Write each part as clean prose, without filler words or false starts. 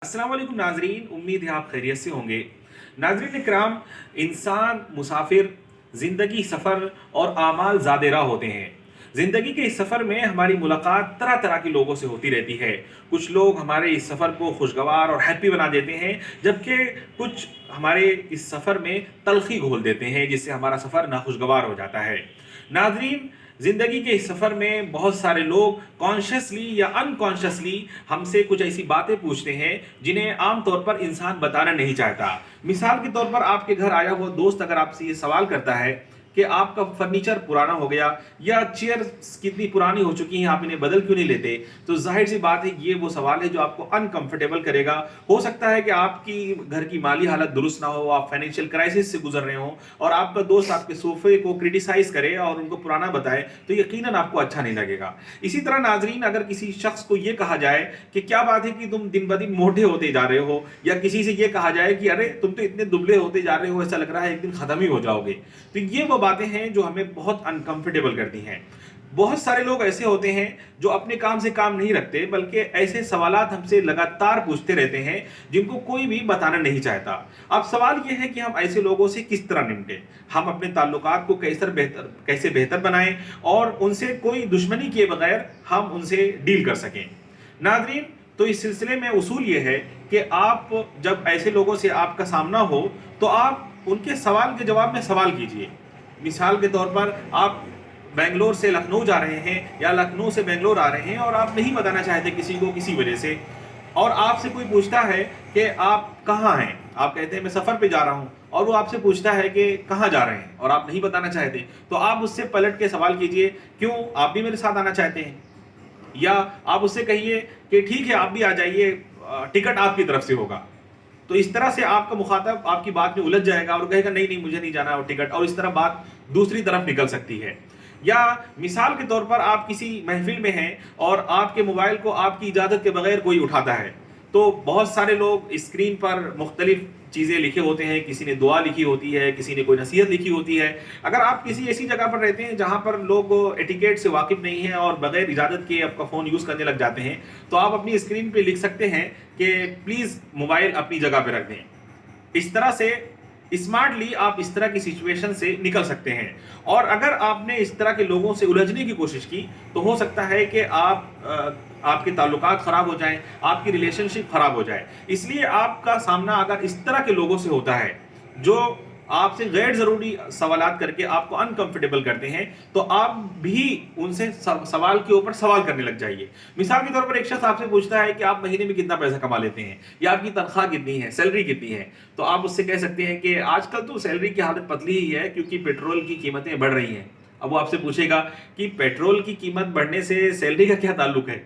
अस्सलाम वालेकुम नाजरीन, उम्मीद है आप खैरियत से होंगे। नाजरीन इकराम, इंसान मुसाफिर ज़िंदगी सफ़र और आमाल ज़ादेरा होते हैं। ज़िंदगी के इस सफ़र में हमारी मुलाकात तरह तरह के लोगों से होती रहती है। कुछ लोग हमारे इस सफ़र को खुशगवार और हैप्पी बना देते हैं, जबकि कुछ हमारे इस सफ़र में तलखी घोल देते हैं, जिससे हमारा सफ़र नाखुशगवार हो जाता है। नाजरीन, ज़िंदगी के इस सफ़र में बहुत सारे लोग कॉन्शियसली या अनकॉन्शियसली हमसे कुछ ऐसी बातें पूछते हैं जिन्हें आम तौर पर इंसान बताना नहीं चाहता। मिसाल के तौर पर आपके घर आया हुआ दोस्त अगर आपसे ये सवाल करता है कि आपका फर्नीचर पुराना हो गया या चेयर कितनी पुरानी हो चुकी हैं, आप इन्हें बदल क्यों नहीं लेते, तो जाहिर सी बात है ये वो सवाल है जो आपको अनकंफर्टेबल करेगा। हो सकता है कि आपकी घर की माली हालत दुरुस्त ना हो, आप फाइनेंशियल क्राइसिस से गुजर रहे हो और आपका दोस्त आपके सोफे को क्रिटिसाइज करे और उनको पुराना बताए, तो यकीनन आपको अच्छा नहीं लगेगा। इसी तरह नाजरीन, अगर किसी शख्स को ये कहा जाए कि क्या बात है कि तुम दिन ब दिन मोटे होते जा रहे हो, या किसी से ये कहा जाए कि अरे तुम तो इतने दुबले होते जा रहे हो, ऐसा लग रहा है एक दिन खत्म ही हो जाओगे, तो ये वो बातें हैं जो हमें बहुत अनकंफर्टेबल करती हैं। बहुत सारे लोग ऐसे होते हैं जो अपने काम से काम नहीं रखते, बल्कि ऐसे सवालात हमसे लगातार पूछते रहते हैं जिनको कोई भी बताना नहीं चाहता। अब सवाल यह है कि हम ऐसे लोगों से किस तरह निपटें, हम अपने ताल्लुकात को कैसे बेहतर बनाएं और उनसे कोई दुश्मनी किए बगैर हम उनसे डील कर सकें। नाज़रीन, तो इस सिलसिले में उसूल ये है कि आप जब ऐसे लोगों से आपका सामना हो तो आप उनके सवाल के जवाब में सवाल कीजिए। मिसाल के तौर पर आप बेंगलोर से लखनऊ जा रहे हैं या लखनऊ से बेंगलोर आ रहे हैं और आप नहीं बताना चाहते किसी को किसी वजह से, और आपसे कोई पूछता है कि आप कहाँ हैं, आप कहते हैं मैं सफ़र पे जा रहा हूँ, और वो आपसे पूछता है कि कहाँ जा रहे हैं और आप नहीं बताना चाहते, तो आप उससे पलट के सवाल कीजिए, क्यों आप भी मेरे साथ आना चाहते हैं? या आप उससे कहिए कि ठीक है आप भी आ जाइए, टिकट आपकी तरफ से होगा। तो इस तरह से आपका मुखातब आपकी बात में उलझ जाएगा और कहेगा नहीं नहीं मुझे नहीं जाना वो टिकट, और इस तरह बात दूसरी तरफ निकल सकती है। या मिसाल के तौर पर आप किसी महफिल में हैं और आपके मोबाइल को आपकी इजाज़त के बगैर कोई उठाता है, तो बहुत सारे लोग स्क्रीन पर मुख्तलिफ चीज़ें लिखे होते हैं, किसी ने दुआ लिखी होती है, किसी ने कोई नसीहत लिखी होती है। अगर आप किसी ऐसी जगह पर रहते हैं जहाँ पर लोग एटिकेट से वाकिफ़ नहीं हैं और बगैर इजाज़त के आपका फ़ोन यूज़ करने लग जाते हैं, तो आप अपनी स्क्रीन पे लिख सकते हैं कि प्लीज़ मोबाइल अपनी जगह पे रख दें। इस तरह से स्मार्टली आप इस तरह की सिचुएशन से निकल सकते हैं। और अगर आपने इस तरह के लोगों से उलझने की कोशिश की तो हो सकता है कि आपके ताल्लुकात ख़राब हो जाएं, आपकी रिलेशनशिप ख़राब हो जाए। इसलिए आपका सामना अगर इस तरह के लोगों से होता है जो आपसे गैर ज़रूरी सवालात करके आपको अनकंफर्टेबल करते हैं, तो आप भी उनसे सवाल के ऊपर सवाल करने लग जाइए। मिसाल के तौर पर एक शख्स आपसे पूछता है कि आप महीने में कितना पैसा कमा लेते हैं या आपकी तनख्वाह कितनी है, सैलरी कितनी है, तो आप उससे कह सकते हैं कि आजकल तो सैलरी की हालत पतली ही है क्योंकि पेट्रोल की कीमतें बढ़ रही हैं। अब वो आपसे पूछेगा कि पेट्रोल की कीमत बढ़ने से सैलरी का क्या ताल्लुक है,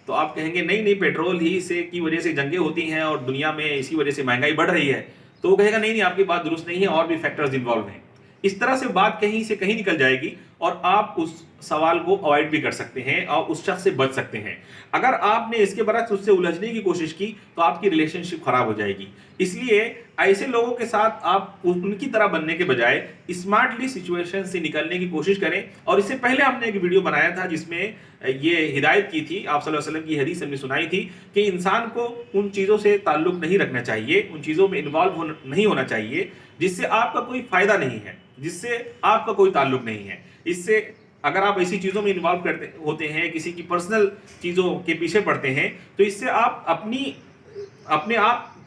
तो आप कहेंगे नहीं नहीं पेट्रोल ही से की वजह से जंगें होती हैं और दुनिया में इसी वजह से महंगाई बढ़ रही है, तो वो कहेगा नहीं नहीं आपकी बात दुरुस्त नहीं है, और भी फैक्टर्स इन्वॉल्व हैं। इस तरह से बात कहीं से कहीं निकल जाएगी और आप उस सवाल को अवॉइड भी कर सकते हैं और उस शख्स से बच सकते हैं। अगर आपने इसके बरक्स उससे उलझने की कोशिश की तो आपकी रिलेशनशिप खराब हो जाएगी। इसलिए ऐसे लोगों के साथ आप उनकी तरह बनने के बजाय स्मार्टली सिचुएशन से निकलने की कोशिश करें। और इससे पहले हमने एक वीडियो बनाया था जिसमें ये हिदायत की थी, आप सल्लल्लाहु अलैहि वसल्लम की हदीस हमने सुनाई थी कि इंसान को उन चीज़ों से ताल्लुक़ नहीं रखना चाहिए, उन चीज़ों में इन्वॉल्व नहीं होना चाहिए जिससे आपका कोई फ़ायदा नहीं है, जिससे आपका कोई ताल्लुक़ नहीं है। इससे अगर आप ऐसी चीज़ों में इन्वॉल्व करते होते हैं, किसी की पर्सनल चीज़ों के पीछे पड़ते हैं, तो इससे आप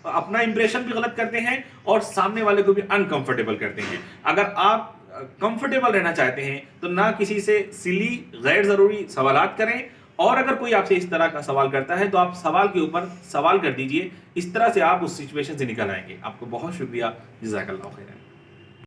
अपना इंप्रेशन भी गलत करते हैं और सामने वाले को भी अनकंफर्टेबल करते हैं। अगर आप कंफर्टेबल रहना चाहते हैं तो ना किसी से सिली गैर ज़रूरी सवालात करें, और अगर कोई आपसे इस तरह का सवाल करता है तो आप सवाल के ऊपर सवाल कर दीजिए। इस तरह से आप उस सिचुएशन से निकल आएंगे। आपको बहुत शुक्रिया, जज़ाकल्लाह खैरन।